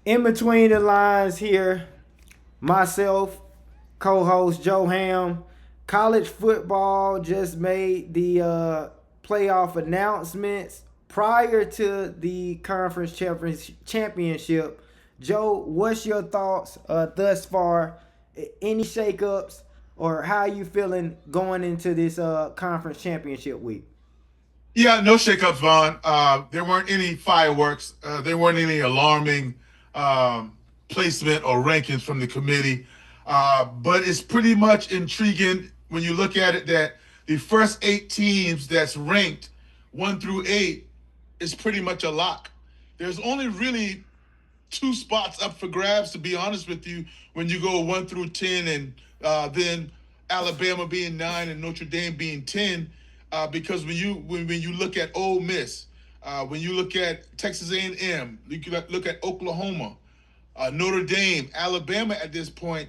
In between the lines here, myself, co-host Joe Ham, college football just made the playoff announcements prior to the conference championship. Joe, what's your thoughts thus far? Any shakeups or how you feeling going into this conference championship week? Yeah, no shakeups, Vaughn. There weren't any fireworks. There weren't any alarming placement or rankings from the committee. But it's pretty much intriguing when you look at it that the first eight teams that's ranked one through eight is pretty much a lock. There's only really two spots up for grabs, to be honest with you, when you go 1 through 10, and then Alabama being 9 and Notre Dame being 10. Because when you look at Ole Miss, when you look at Texas A&M, you can look at Oklahoma, Notre Dame, Alabama at this point,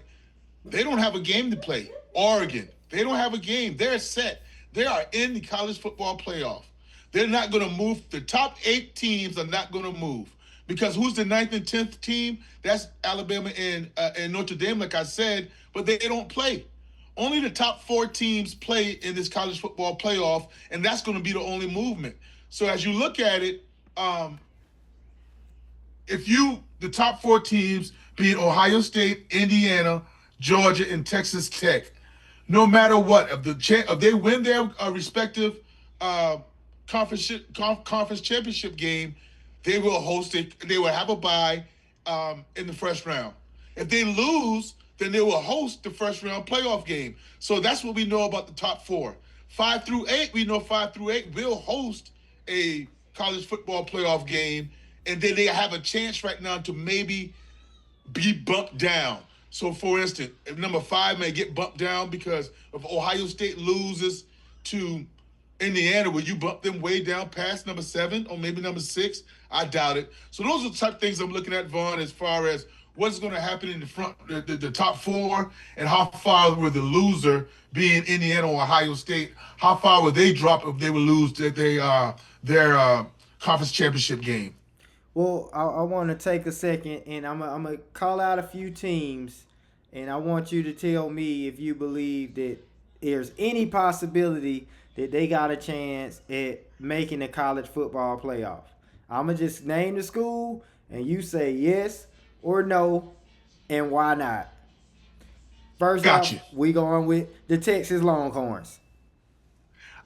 they don't have a game to play. Oregon, they don't have a game. They're set. They are in the college football playoff. They're not going to move. The top eight teams are not going to move because who's the ninth and 10th team? That's Alabama and Notre Dame, like I said, but they don't play. Only the top four teams play in this college football playoff, and that's going to be the only movement. So as you look at it, the top four teams being Ohio State, Indiana, Georgia, and Texas Tech, no matter what, if they win their respective uh, conference championship game, they will host it. They will have a bye in the first round. If they lose, then they will host the first round playoff game. So that's what we know about the top four. 5 through 8, we know 5 through 8 will host a college football playoff game, and then they have a chance right now to maybe be bumped down. So, for instance, if number 5 may get bumped down because if Ohio State loses to Indiana, will you bump them way down past number 7 or maybe number 6? I doubt it. So those are the type of things I'm looking at, Vaughn, as far as what's going to happen in the front, the top four, and how far will the loser, being Indiana or Ohio State, how far would they drop if they would lose their conference championship game? Well, I want to take a second and I'm going to call out a few teams and I want you to tell me if you believe that there's any possibility that they got a chance at making the college football playoff. I'm going to just name the school and you say yes or no and why not. First off, Gotcha. we going with the Texas Longhorns.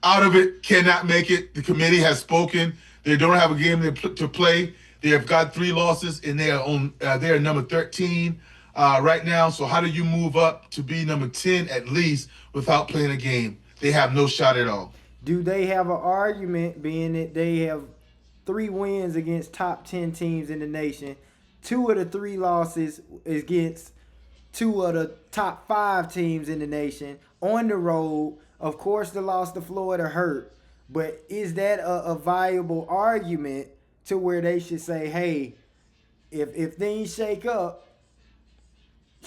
Out of it, cannot make it. The committee has spoken. They don't have a game to play. They have got 3 losses, and they are number 13 right now. So how do you move up to be number 10 at least without playing a game? They have no shot at all. Do they have an argument being that they have 3 wins against top 10 teams in the nation? 2 of the 3 losses is against 2 of the top 5 teams in the nation on the road. Of course, the loss to Florida hurt, but is that a viable argument to where they should say, hey, if things shake up,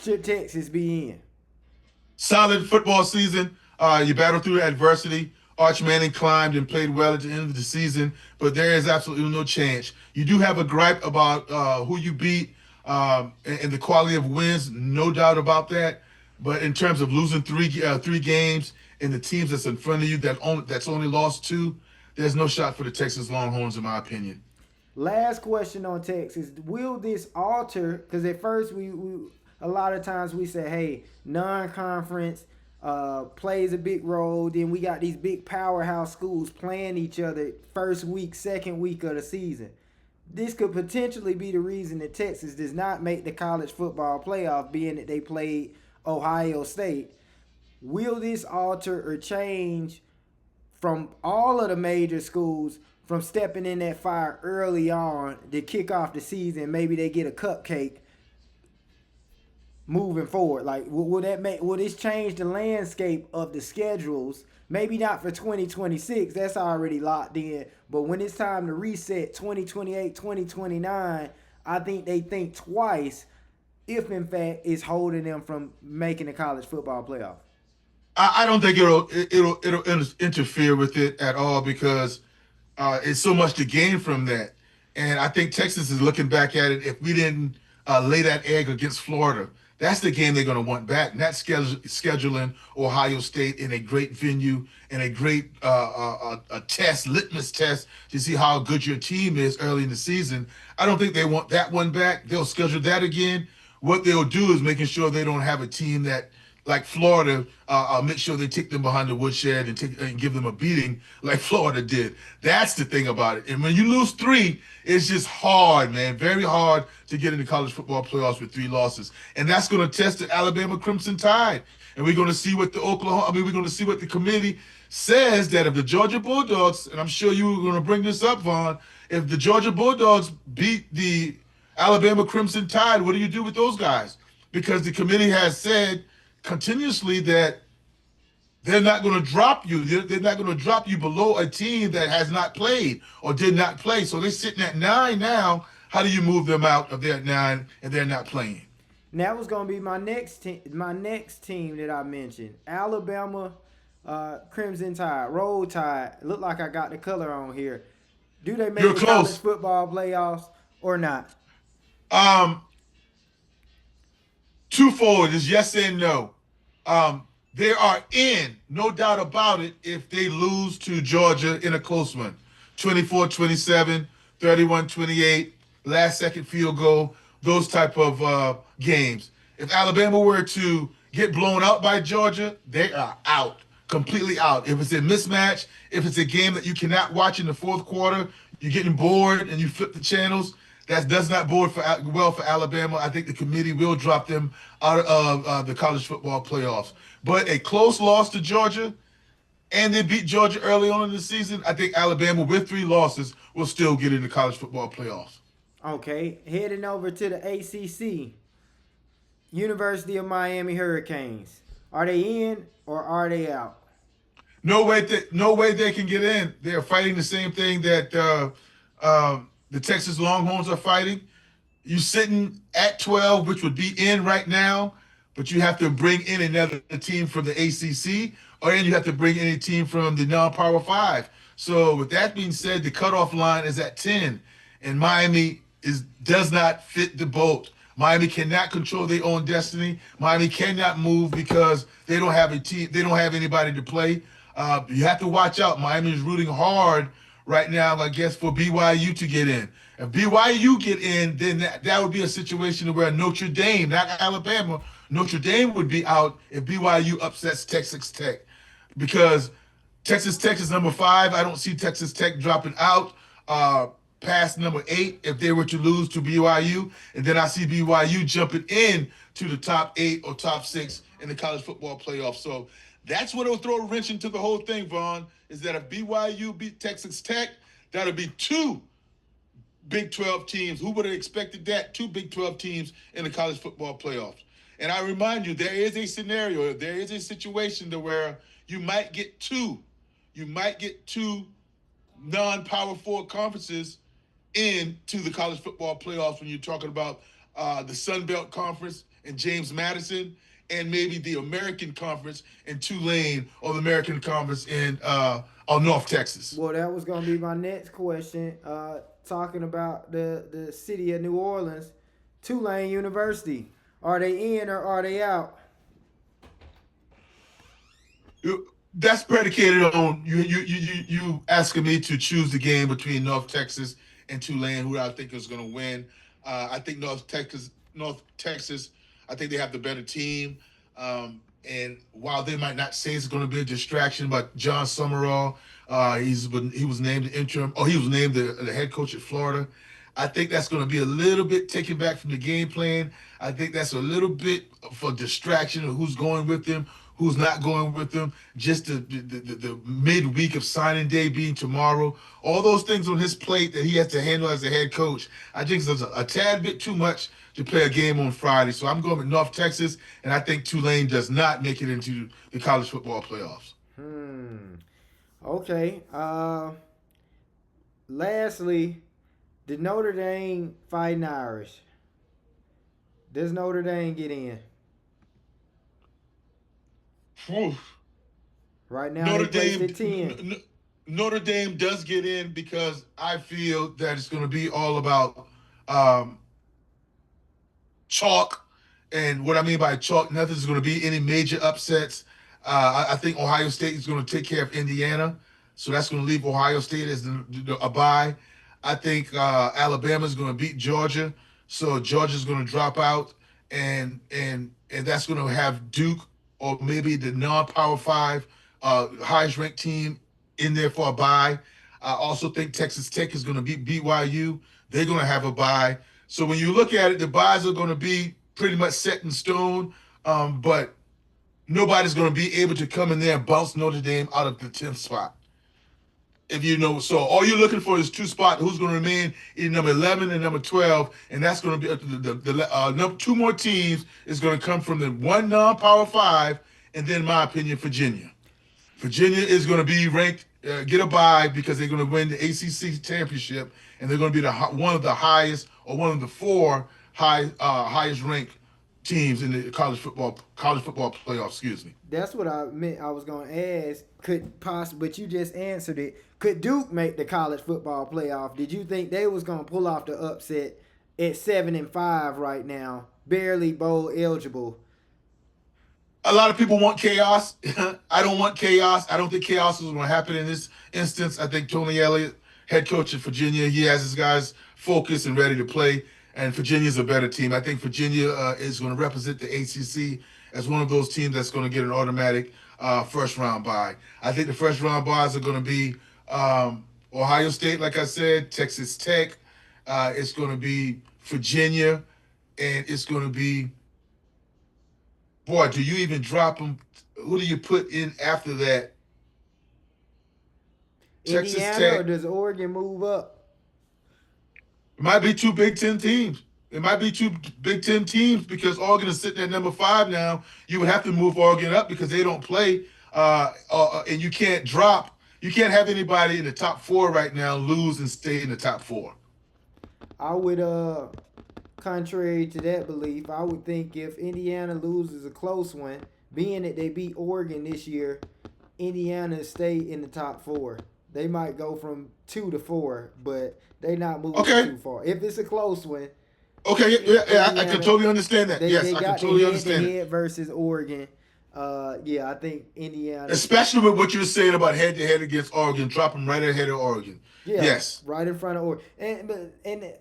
should Texas be in? Solid football season. You battle through adversity. Arch Manning climbed and played well at the end of the season, but there is absolutely no chance. You do have a gripe about who you beat and the quality of wins, no doubt about that. But in terms of losing three games and the teams that's in front of you that's only lost 2, there's no shot for the Texas Longhorns, in my opinion. Last question on Texas: will this alter? Because at first we a lot of times we say, hey, non-conference plays a big role. Then we got these big powerhouse schools playing each other first week, second week of the season. This could potentially be the reason that Texas does not make the college football playoff, being that they played Ohio State. Will this alter or change from all of the major schools from stepping in that fire early on to kick off the season? Maybe they get a cupcake moving forward. Like, will this change the landscape of the schedules? Maybe not for 2026, that's already locked in. But when it's time to reset 2028, 2029, I think they think twice if in fact it's holding them from making the college football playoff. I don't think it'll interfere with it at all because it's so much to gain from that. And I think Texas is looking back at it. If we didn't lay that egg against Florida. That's the game they're going to want back. Not scheduling Ohio State in a great venue, in a great a test, litmus test to see how good your team is early in the season. I don't think they want that one back. They'll schedule that again. What they'll do is making sure they don't have a team that, like Florida, make sure they take them behind the woodshed and give them a beating like Florida did. That's the thing about it. And when you lose three, it's just hard, man. Very hard to get into college football playoffs with three losses. And that's going to test the Alabama Crimson Tide. And we're going to see what we're going to see what the committee says, that if the Georgia Bulldogs, and I'm sure you were going to bring this up, Vaughn, if the Georgia Bulldogs beat the Alabama Crimson Tide, what do you do with those guys? Because the committee has said continuously that they're not going to drop you. They're not going to drop you below a team that has not played or did not play. So they're sitting at 9 now. How do you move them out of their 9 and they're not playing? That was going to be my next team that I mentioned. Alabama Crimson Tide, Roll Tide. Look like I got the color on here. Do they make the college football playoffs or not? Twofold is yes and no. They are in, no doubt about it, if they lose to Georgia in a close one. 24-27, 31-28, last second field goal, those type of games. If Alabama were to get blown out by Georgia, they are out, completely out. If it's a mismatch, if it's a game that you cannot watch in the fourth quarter, you're getting bored and you flip the channels, that does not bode well for Alabama. I think the committee will drop them out of the college football playoffs. But a close loss to Georgia, and they beat Georgia early on in the season, I think Alabama, with 3 losses, will still get into college football playoffs. Okay, heading over to the ACC, University of Miami Hurricanes. Are they in or are they out? No way they can get in. They're fighting the same thing that the Texas Longhorns are fighting. You're sitting at 12, which would be in right now, but you have to bring in another team from the ACC, or then you have to bring in a team from the non-Power 5. So with that being said, the cutoff line is at 10, and Miami does not fit the boat. Miami cannot control their own destiny. Miami cannot move because they don't have a team. They don't have anybody to play. You have to watch out. Miami is rooting hard right now, I guess, for BYU to get in. If BYU get in, then that would be a situation where Notre Dame, not Alabama, Notre Dame would be out if BYU upsets Texas Tech. Because Texas Tech is number 5. I don't see Texas Tech dropping out past number 8 if they were to lose to BYU. And then I see BYU jumping in to the top 8 or top 6 in the college football playoff. So that's what will throw a wrench into the whole thing, Vaughn, is that if BYU beat Texas Tech, that'll be 2 Big 12 teams. Who would have expected that? 2 Big 12 teams in the college football playoffs. And I remind you, there is a scenario, there is a situation to where you might get 2. You might get 2 non-Power 4 conferences into the college football playoffs when you're talking about the Sun Belt Conference and James Madison, and maybe the American Conference in Tulane, or the American Conference in North Texas. Well, that was going to be my next question. Talking about the city of New Orleans, Tulane University. Are they in or are they out? That's predicated on you asking me to choose the game between North Texas and Tulane, who I think is going to win. I think North Texas, I think they have the better team. And while they might not say it's going to be a distraction, but John Summerall, he was named the interim, or he was named the head coach at Florida. I think that's going to be a little bit taken back from the game plan. I think that's a little bit for distraction of who's going with them, who's not going with them. Just the midweek of signing day being tomorrow. All those things on his plate that he has to handle as a head coach. I think it's a tad bit too much to play a game on Friday. So I'm going with North Texas, and I think Tulane does not make it into the college football playoffs. Okay. Lastly, did Notre Dame Fighting Irish? Does Notre Dame get in? Oof. Right now, Notre Dame at 10. Notre Dame does get in because I feel that it's going to be all about chalk. And what I mean by chalk, nothing's going to be any major upsets. I think Ohio State is going to take care of Indiana, so that's going to leave Ohio State as a bye. I think Alabama's going to beat Georgia, so Georgia's going to drop out, and that's going to have Duke or maybe the non-Power Five highest ranked team in there for a bye. I also think Texas Tech is going to beat BYU. They're going to have a bye. So when you look at it, the buys are going to be pretty much set in stone, but nobody's going to be able to come in there and bounce Notre Dame out of the 10th spot. If you know, so all you're looking for is two spots. Who's going to remain in number 11 and number 12, and that's going to be two more teams is going to come from the one non-Power Five, and then, in my opinion, Virginia. Virginia is going to be ranked, get a bye because they're going to win the ACC championship, and they're going to be one of the highest or one of the four highest ranked teams in the college football playoff. Excuse me. That's what I meant. I was going to ask. But you just answered it. Could Duke make the college football playoff? Did you think they was going to pull off the upset at 7-5 right now, barely bowl eligible? A lot of people want chaos. I don't want chaos. I don't think chaos is going to happen in this instance. I think Tony Elliott, head coach of Virginia, he has his guys focused and ready to play, and Virginia's a better team. I think Virginia is going to represent the ACC as one of those teams that's going to get an automatic first-round bye. I think the first-round byes are going to be Ohio State, like I said, Texas Tech. It's going to be Virginia, and it's going to be, boy, do you even drop them? Who do you put in after that? Texas Indiana, Tech. Or does Oregon move up? It might be two Big Ten teams. It might be two Big Ten teams because Oregon is sitting at number 5 now. You would have to move Oregon up because they don't play, and you can't drop. You can't have anybody in the top 4 right now lose and stay in the top 4. I would, contrary to that belief, I would think if Indiana loses a close one, being that they beat Oregon this year, Indiana stay in the top 4. They might go from 2 to 4, but they not moving too far. If it's a close one. Okay, Indiana, I can totally understand that. Yes, I can totally understand it. Versus Oregon. I think Indiana. Especially with what you're saying about head-to-head against Oregon, drop them right ahead of Oregon. Yeah, yes. Right in front of Oregon. And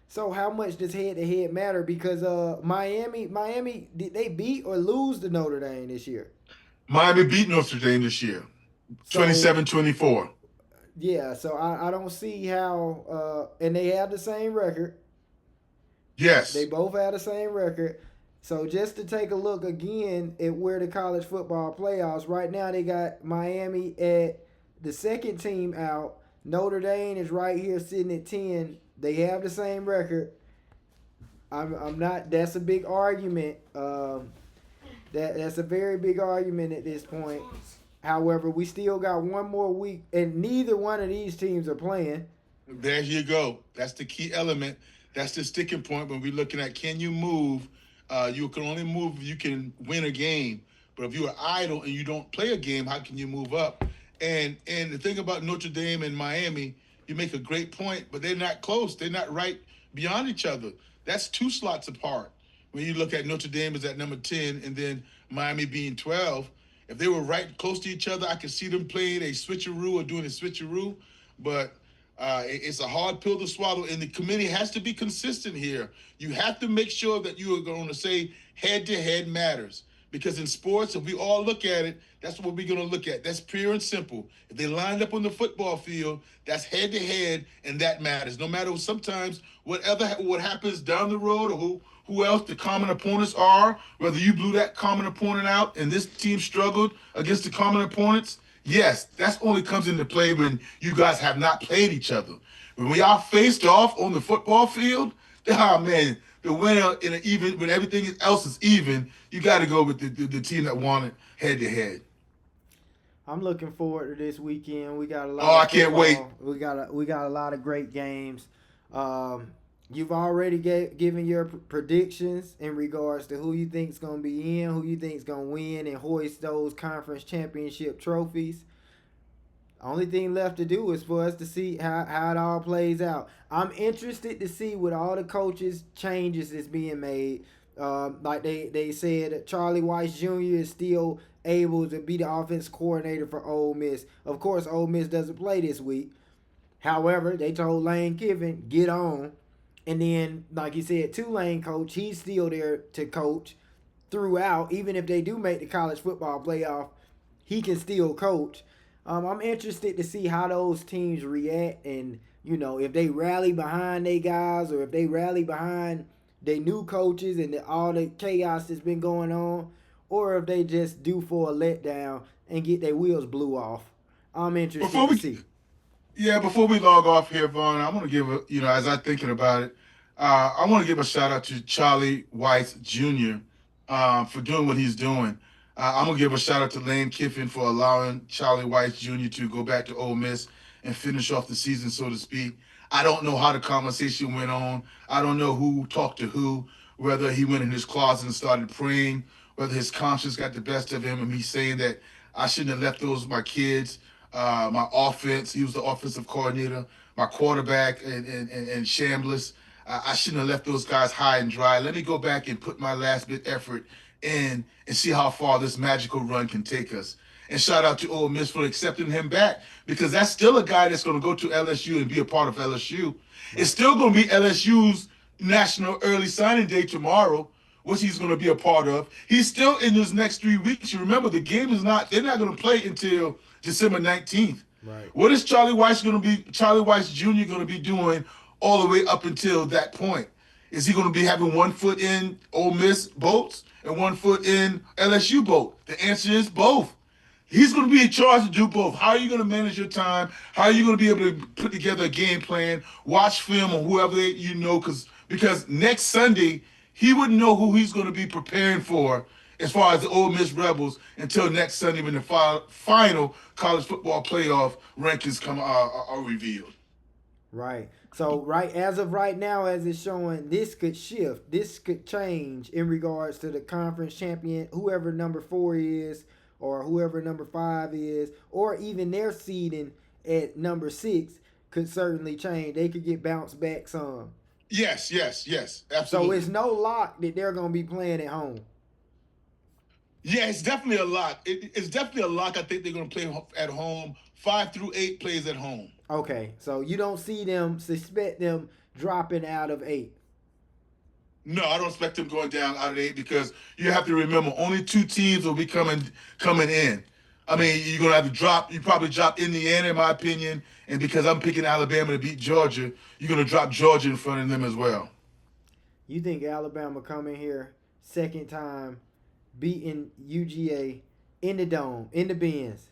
so how much does head-to-head matter? Because Miami, did they beat or lose to Notre Dame this year? Miami beat Notre Dame this year, 27-24. Yeah, so I don't see how and they have the same record. Yes. They both have the same record. So just to take a look again at where the college football playoffs, right now they got Miami at the second team out. Notre Dame is right here sitting at 10. They have the same record. I'm not. That's a big argument. That's a very big argument at this point. However, we still got one more week, and neither one of these teams are playing. There you go. That's the key element. That's the sticking point when we're looking at can you move. You can only move if you can win a game. But if you are idle and you don't play a game, how can you move up? And the thing about Notre Dame and Miami, you make a great point, but they're not close. They're not right beyond each other. That's 2 slots apart. When you look at Notre Dame is at number 10 and then Miami being 12. If they were right close to each other, I could see them playing a switcheroo or doing a switcheroo. But it's a hard pill to swallow, and the committee has to be consistent here. You have to make sure that you are going to say head-to-head matters. Because in sports, if we all look at it, that's what we're going to look at. That's pure and simple. If they lined up on the football field, that's head-to-head, and that matters. No matter sometimes what happens down the road or who else the common opponents are, whether you blew that common opponent out and this team struggled against the common opponents, yes, that only comes into play when you guys have not played each other. When we are faced off on the football field, man, the winner in an even when everything else is even, you got to go with the team that won it head to head. I'm looking forward to this weekend. We got a lot. Oh, I can't wait. We got a lot of great games. You've already given your predictions in regards to who you think is going to be in, who you think is going to win, and hoist those conference championship trophies. Only thing left to do is for us to see how it all plays out. I'm interested to see what all the coaches changes that's being made. Like they said, Charlie Weiss Jr. is still able to be the offense coordinator for Ole Miss. Of course, Ole Miss doesn't play this week. However, they told Lane Kiffin, get on. And then, like you said, Tulane coach, he's still there to coach throughout. Even if they do make the college football playoff, he can still coach. I'm interested to see how those teams react and, if they rally behind their guys or if they rally behind their new coaches and all the chaos that's been going on, or if they just do for a letdown and get their wheels blew off. I'm interested Before to we see. Yeah, before we log off here, Vaughn, I want to give as I'm thinking about it, I want to give a shout out to Charlie Weiss Jr. For doing what he's doing. I'm gonna give a shout out to Lane Kiffin for allowing Charlie Weiss Jr. to go back to Ole Miss and finish off the season, so to speak. I don't know how the conversation went on. I don't know who talked to who, whether he went in his closet and started praying, whether his conscience got the best of him, and he's saying that I shouldn't have left those my kids, my offense. He was the offensive coordinator, my quarterback, and Shambliss. I shouldn't have left those guys high and dry. Let me go back and put my last bit effort in and see how far this magical run can take us. And shout out to Ole Miss for accepting him back, because that's still a guy that's going to go to LSU and be a part of LSU. It's still going to be LSU's National Early Signing Day tomorrow, which he's going to be a part of. He's still in his next 3 weeks. You remember, the game is not, they're not going to play until December 19th. Right. What is Charlie Weiss Jr. going to be doing all the way up until that point? Is he going to be having 1 foot in Ole Miss boats and 1 foot in LSU boat? The answer is both. He's going to be in charge to do both. How are you going to manage your time? How are you going to be able to put together a game plan, watch film on whoever you know? Because next Sunday, he wouldn't know who he's going to be preparing for as far as the Ole Miss Rebels until next Sunday when the final college football playoff rankings are revealed. Right. So as of right now, as it's showing, this could shift. This could change in regards to the conference champion, whoever number 4 is, or whoever number 5 is, or even their seeding at number 6 could certainly change. They could get bounced back some. Yes, absolutely. So it's no lock that they're going to be playing at home. Yeah, it's definitely a lock. It's definitely a lock. I think they're going to play at home. 5 through 8 plays at home. Okay, so you don't suspect them dropping out of 8. No, I don't expect them going down out of 8, because you have to remember only 2 teams will be coming in. I mean, you're gonna have to drop. You probably drop Indiana, in my opinion, and because I'm picking Alabama to beat Georgia, you're gonna drop Georgia in front of them as well. You think Alabama coming here second time, beating UGA in the dome, in the Benz?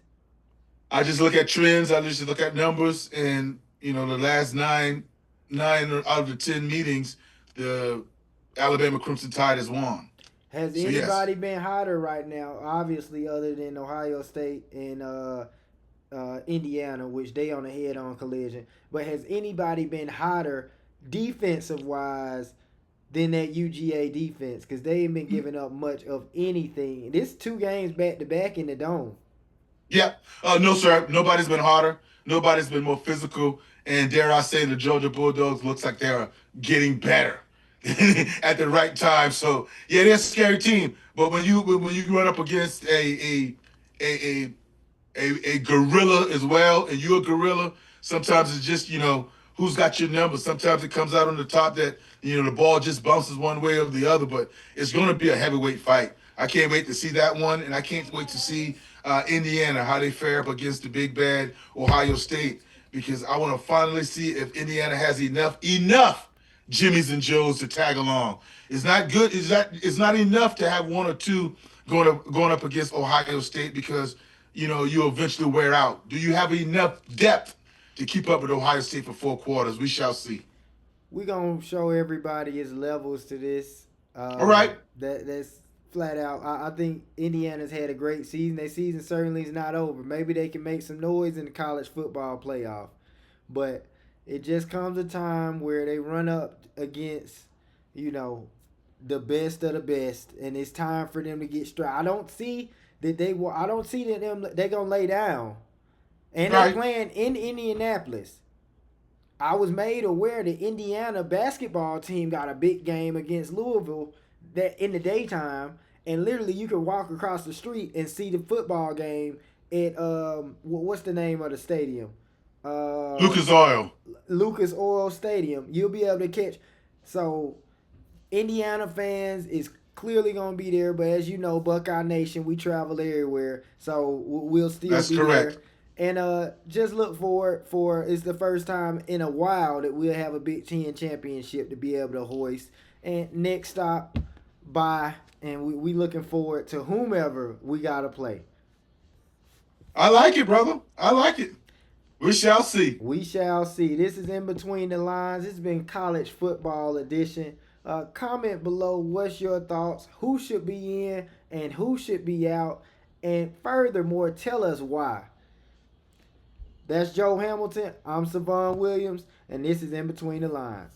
I just look at trends. I just look at numbers, and the last nine out of the 10 meetings, the Alabama Crimson Tide has won. Has anybody been hotter right now? Obviously, other than Ohio State and Indiana, which they on a head-on collision. But has anybody been hotter defensive wise than that UGA defense? Because they ain't been giving up much of anything. This 2 games back to back in the dome. Yeah. No, sir. Nobody's been harder. Nobody's been more physical. And dare I say, the Georgia Bulldogs looks like they're getting better at the right time. So yeah, they're a scary team. But when you run up against a gorilla as well, and you're a gorilla, sometimes it's just who's got your number. Sometimes it comes out on the top that the ball just bounces one way or the other. But it's going to be a heavyweight fight. I can't wait to see that one, and I can't wait to see Indiana, how they fare up against the big bad Ohio State, because I want to finally see if Indiana has enough Jimmys and Joes to tag along. It's not good. It's not enough to have 1 or 2 going up against Ohio State, because you eventually wear out. Do you have enough depth to keep up with Ohio State for 4 quarters? We shall see. We're going to show everybody his levels to this. All right. That's flat out. I think Indiana's had a great season. Their season certainly is not over. Maybe they can make some noise in the college football playoff. But it just comes a time where they run up against, the best of the best, and it's time for them to get straight. I don't see that they're gonna lay down. And they Right. playing in Indianapolis. I was made aware the Indiana basketball team got a big game against Louisville that in the daytime, and literally you could walk across the street and see the football game at what's the name of the stadium? Uh, Lucas Oil. Lucas Oil Stadium. You'll be able to catch. So Indiana fans is clearly gonna be there, but as you know, Buckeye Nation, we travel everywhere, so we'll still That's be correct. there. And just look forward for it's the first time in a while that we'll have a Big Ten championship to be able to hoist. And next stop, bye, and we looking forward to whomever we gotta play. I like it, brother. I like it. We shall see. We shall see. This is In Between the Lines. It's been college football edition. Comment below what's your thoughts. Who should be in and who should be out? And furthermore, tell us why. That's Joe Hamilton. I'm Savon Williams, and this is In Between the Lines.